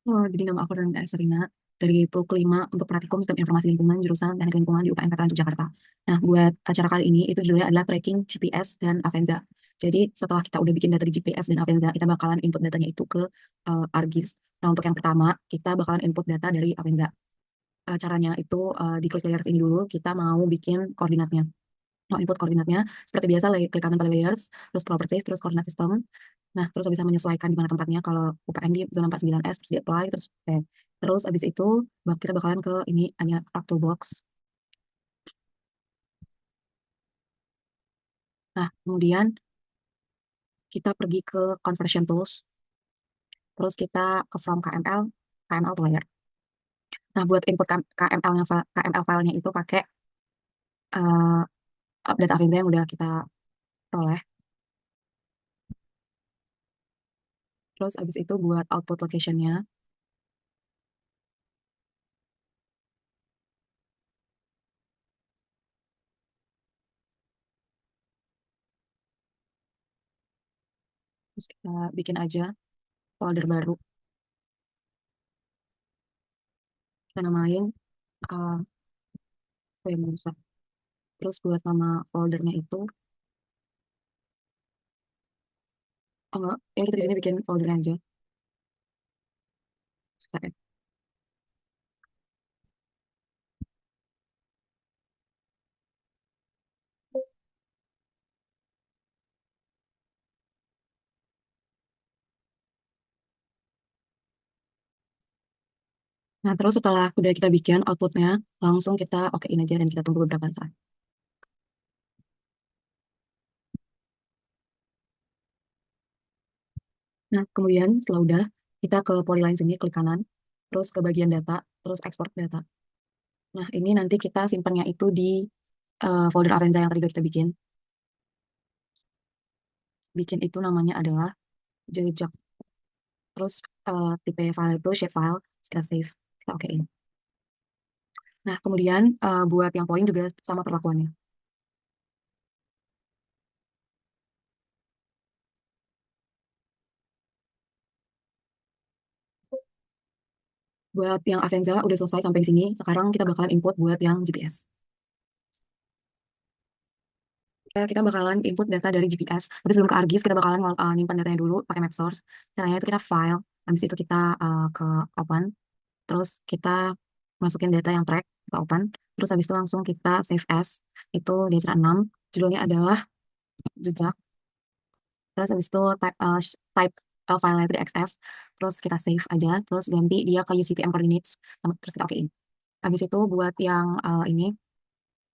Oh, jadi nama aku Renda Serina dari Pro Kelima untuk Praktikum Sistem Informasi Lingkungan jurusan Teknik Lingkungan di UPN Veteran Yogyakarta. Nah, buat acara kali ini itu judulnya adalah Tracking GPS dan Avenza. Jadi setelah kita udah bikin data di GPS dan Avenza, kita bakalan input datanya itu ke ArcGIS. Nah, untuk yang pertama, kita bakalan input data dari Avenza. Caranya itu di Click Layers ini dulu, kita mau bikin koordinatnya. Mau input koordinatnya, seperti biasa, klik kanan pada layers, terus properties, terus koordinat sistem. Nah, terus bisa menyesuaikan di mana tempatnya. Kalau UPN di zona 49S, terus di apply, terus oke. Terus abis itu kita bakalan ke ini hanya box. Nah, kemudian kita pergi ke conversion tools, terus kita ke from KML to layer. Nah, buat input KML-nya, KML filenya itu pakai uh, data Avenza yang udah kita peroleh. Terus abis itu buat output location-nya, terus kita bikin aja folder baru. Kita namain uh, apa yang bisa. Terus buat nama foldernya itu, oh enggak, ini kita di sini bikin foldernya aja. Sebentar ya. Nah, terus setelah udah kita bikin outputnya, langsung kita okein aja dan kita tunggu beberapa saat. Nah, kemudian setelah udah, kita ke Polyline sini, klik kanan, terus ke bagian data, terus export data. Nah, ini nanti kita simpannya itu di folder Avenza yang tadi udah kita bikin. Bikin itu namanya adalah jejak. Terus tipe file itu shapefile, terus kita save, kita okein. Nah, kemudian buat yang point juga sama perlakuannya. Buat yang Avenza udah selesai sampai di sini, sekarang kita bakalan input buat yang GPS. Kita bakalan input data dari GPS. Tapi sebelum ke ArcGIS, kita bakalan nyimpan datanya dulu pakai map source. Caranya itu kita file, habis itu kita ke open, terus kita masukin data yang track, kita open, terus habis itu langsung kita save as, itu di cara 6, judulnya adalah jejak, terus habis itu type file itu di XF, terus kita save aja, terus ganti dia ke UCTM coordinates, terus kita okein. Habis itu buat yang ini,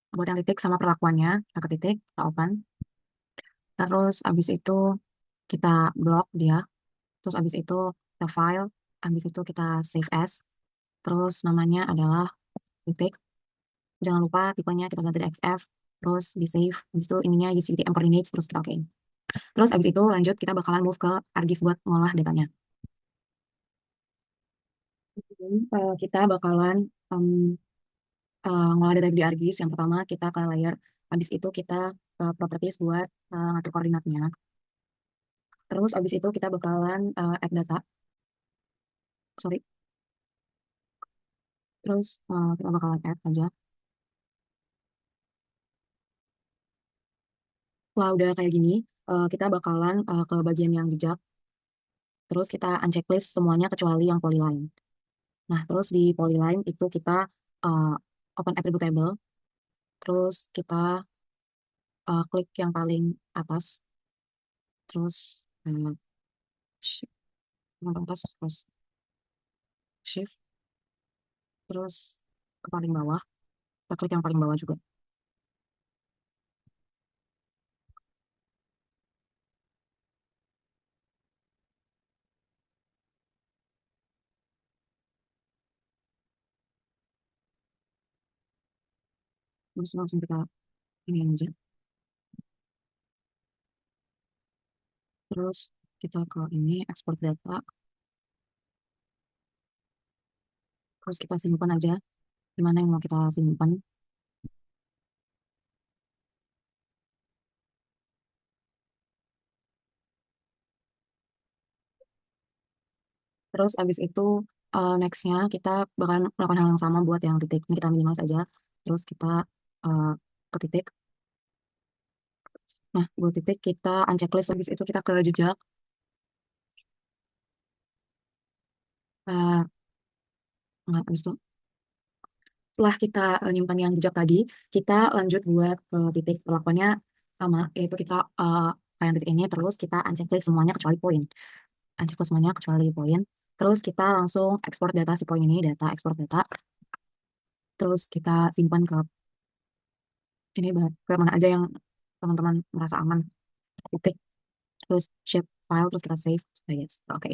buat yang titik sama perlakuannya, kita ke titik, kita open, terus habis itu kita blok dia, terus abis itu kita file, abis itu kita save as, terus namanya adalah titik, jangan lupa tipenya kita ganti di XF, terus di save, abis itu ininya UCTM coordinates, terus kita okein. Terus abis itu lanjut kita bakalan move ke ArcGIS buat ngolah datanya. Kita bakalan ngolah data di ArcGIS. Yang pertama kita ke layer, abis itu kita ke properties buat ngatur koordinatnya. Terus abis itu kita bakalan add data, sorry, terus kita bakalan add aja. Setelah udah kayak gini, kita bakalan ke bagian yang jejak, terus kita unchecklist semuanya kecuali yang polyline. Nah, terus di polyline itu kita uh, open attribute table, terus kita klik yang paling atas, terus shift, yang paling atas, terus shift, terus ke paling bawah, kita klik yang paling bawah juga. Terus langsung kita ini aja. Terus kita ke ini, export data, terus kita simpan aja, di mana yang mau kita simpan. Terus abis itu nextnya kita bakal melakukan hal yang sama buat yang titik. Ini kita minimize aja. Terus kita uh, ke titik. Nah, buat titik kita unchecklist. Habis itu kita ke jejak. Uh, nggak, habis itu setelah kita nyimpan yang jejak tadi, kita lanjut buat ke titik. Perlakuannya sama, yaitu kita kayak yang titik ini, terus kita unchecklist semuanya kecuali poin. Unchecklist semuanya kecuali poin. Terus kita langsung ekspor data si poin ini, data ekspor data. Terus kita simpan ke ini ke mana aja yang teman-teman merasa aman. Titik. Terus shape file, terus kita save. Yes, oke.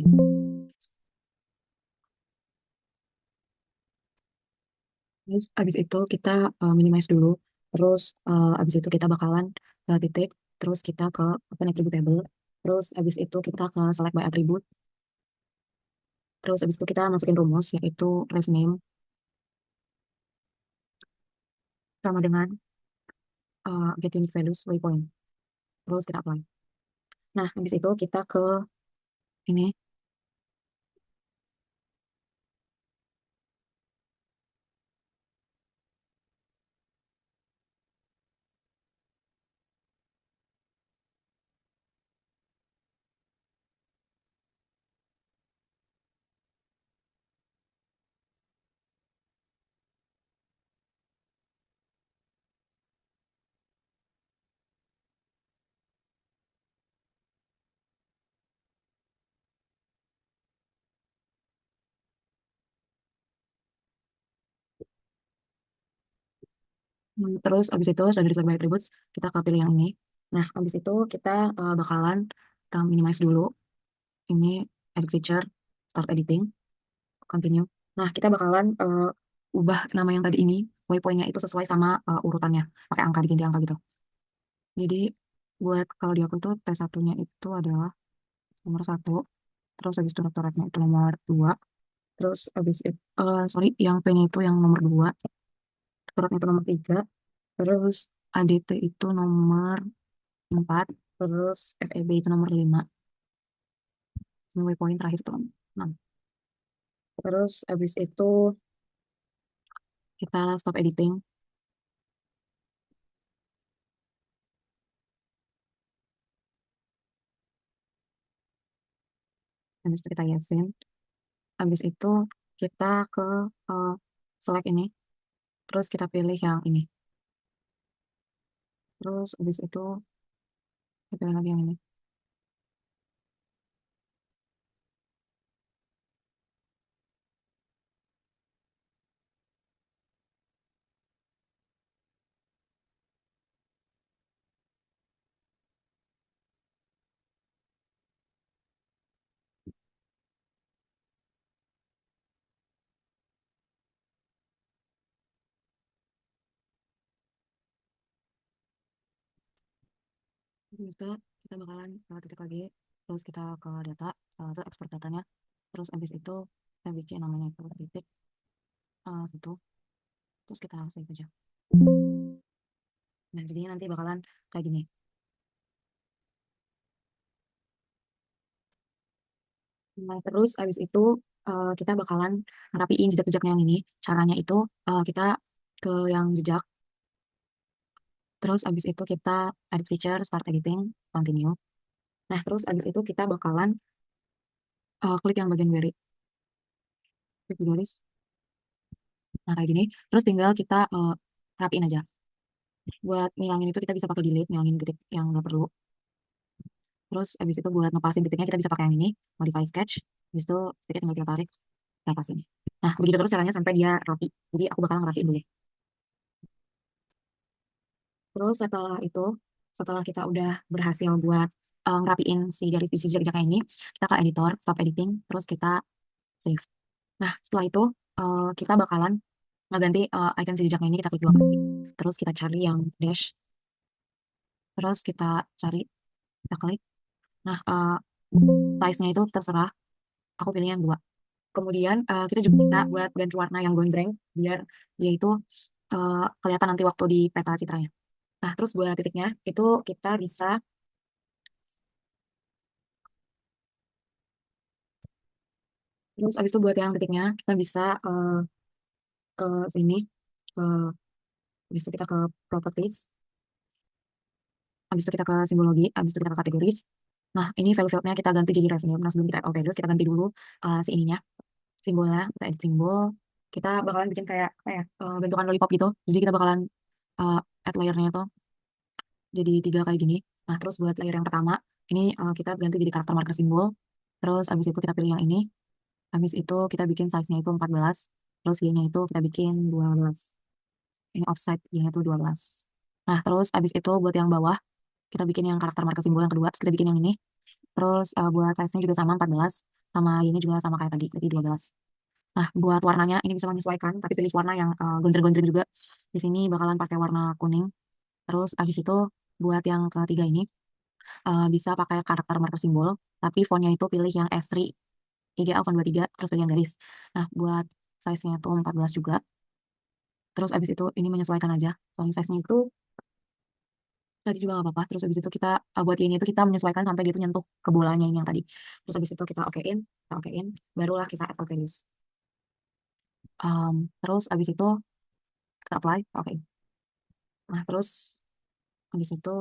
Terus abis itu kita minimize dulu. Terus abis itu kita bakalan ke titik. Terus kita ke open attribute table. Terus abis itu kita ke select by attribute. Terus abis itu kita masukin rumus yaitu ref name sama dengan get unique values waypoint. Terus kita apply. Nah, habis itu kita ke ini. Terus abis itu sudah di select by attributes, kita ke pilih yang ini. Nah, abis itu kita bakalan kita minimize dulu. Ini edit feature, start editing, continue. Nah, kita bakalan ubah nama yang tadi ini, waypointnya itu sesuai sama urutannya, pakai angka diganti angka gitu. Jadi buat kalau di aku tuh T1-nya itu adalah nomor 1, terus habis itu rektoratnya itu nomor 2, terus habis itu, sorry, yang P-nya itu yang nomor 2, rektoratnya itu nomor 3, terus ADT itu nomor 4, terus FEB itu nomor 5, waypoint terakhir itu nomor 6. Terus habis itu kita stop editing, habis itu kita yesin, habis itu kita ke eh, select ini, terus kita pilih yang ini, terus habis itu kita pilih lagi yang ini. Bisa kita bakalan titik lagi, terus kita ke data, ke ekspor datanya, terus habis itu kita bikin namanya itu titik situ, terus kita save aja. Nah, jadinya nanti bakalan kayak gini. Nah, terus habis itu kita bakalan ngerapiin jejak-jejaknya yang ini. Caranya itu kita ke yang jejak, terus habis itu kita edit feature, start editing, continue. Nah, terus habis itu kita bakalan klik yang bagian query, klik di garis. Nah, kayak gini. Terus tinggal kita rapiin aja. Buat ngilangin itu kita bisa pakai delete, ngilangin titik yang nggak perlu. Terus habis itu buat ngepasin titiknya kita bisa pakai yang ini, modify sketch. Habis itu titik tinggal kita tarik, kita pasin. Nah, begitu terus caranya sampai dia rapi. Jadi aku bakal ngerapiin dulu. Terus setelah kita udah berhasil buat ngerapiin si garis isi jejak-jejaknya ini, kita ke editor, stop editing, terus kita save. Nah, setelah itu kita bakalan ngeganti icon si jejaknya ini, kita klik dua kali. Terus kita cari yang dash, terus kita klik. Nah, size-nya itu terserah, aku pilih yang 2. Kemudian kita juga bisa buat ganti warna yang gondreng, biar dia itu kelihatan nanti waktu di peta citranya. Nah, terus buat titiknya, itu kita bisa Terus abis itu buat yang titiknya kita bisa ke sini, ke abis itu kita ke properties, abis itu kita ke simbologi, abis itu kita ke kategoris. Nah, ini value fieldnya kita ganti jadi revenue. Nah, sebelum kita add all values, kita ganti dulu si ininya, simbolnya, kita edit simbol. Kita bakalan bikin kayak apa ya, bentukan lollipop gitu. Jadi kita bakalan uh, add layernya itu jadi 3 kayak gini. Nah, terus buat layer yang pertama, ini kita ganti jadi karakter marker simbol. Terus abis itu kita pilih yang ini. Habis itu kita bikin size-nya itu 14. Terus Y-nya itu kita bikin 12. Ini offset Y-nya itu 12. Nah, terus abis itu buat yang bawah, kita bikin yang karakter marker simbol yang kedua. Terus kita bikin yang ini. Terus buat size-nya juga sama 14. Sama Y-nya juga sama kayak tadi, berarti 12. Nah, buat warnanya ini bisa menyesuaikan, tapi pilih warna yang gonjreng-gonjreng juga. Di sini bakalan pakai warna kuning. Terus abis itu buat yang ketiga ini bisa pakai karakter marker simbol, tapi fontnya itu pilih yang S3 IGA font 23 terus bagian garis. Nah, buat size-nya itu 14 juga. Terus abis itu ini menyesuaikan aja. Soalnya size-nya itu tadi juga nggak apa-apa. Terus abis itu kita buat ini itu kita menyesuaikan sampai dia itu nyentuh ke bolanya ini yang tadi. Terus abis itu kita okein, barulah kita add values. Terus abis itu kita apply, oke. Nah, terus abis itu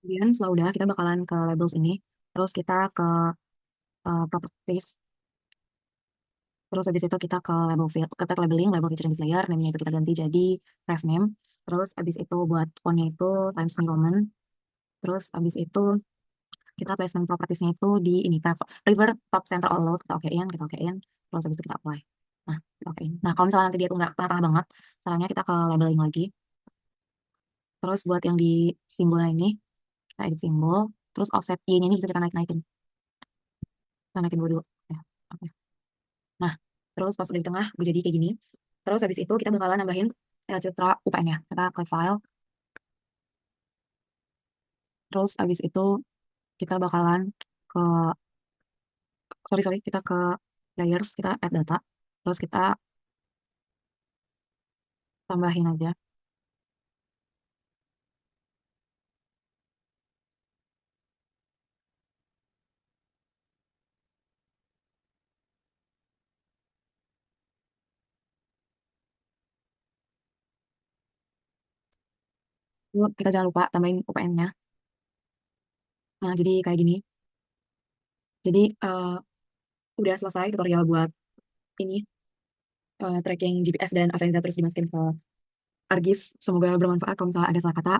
kemudian setelah udah kita bakalan ke labels ini. Terus kita ke properties. Terus habis itu kita ke label field, ke tag labeling, label feature in this layer, namanya itu kita ganti jadi ref name. Terus habis itu buat fontnya itu Times New Roman. Terus habis itu kita placement propertiesnya itu di ini river top center all load, kita okein. Terus habis itu kita apply. Nah, kita okein. Nah, kalau misalnya nanti dia tuh nggak tengah-tengah banget, caranya kita ke labeling lagi. Terus buat yang di simbolnya ini, kita edit simbol. Terus offset Y-nya ini bisa kita naik-naikin. Kita naikin dulu. Ya, oke. Nah, terus pas udah di tengah, gue jadi kayak gini. Terus habis itu kita bakalan nambahin Citra UPN-nya. Kita klik file. Terus habis itu kita bakalan ke, sorry, kita ke layers, kita add data. Terus kita tambahin aja. Lalu kita jangan lupa tambahin UPN-nya. Nah, jadi kayak gini. Jadi udah selesai tutorial buat ini tracking GPS dan Avanza terus dimasukin ke ArcGIS. Semoga bermanfaat. Kalau misalnya ada salah kata,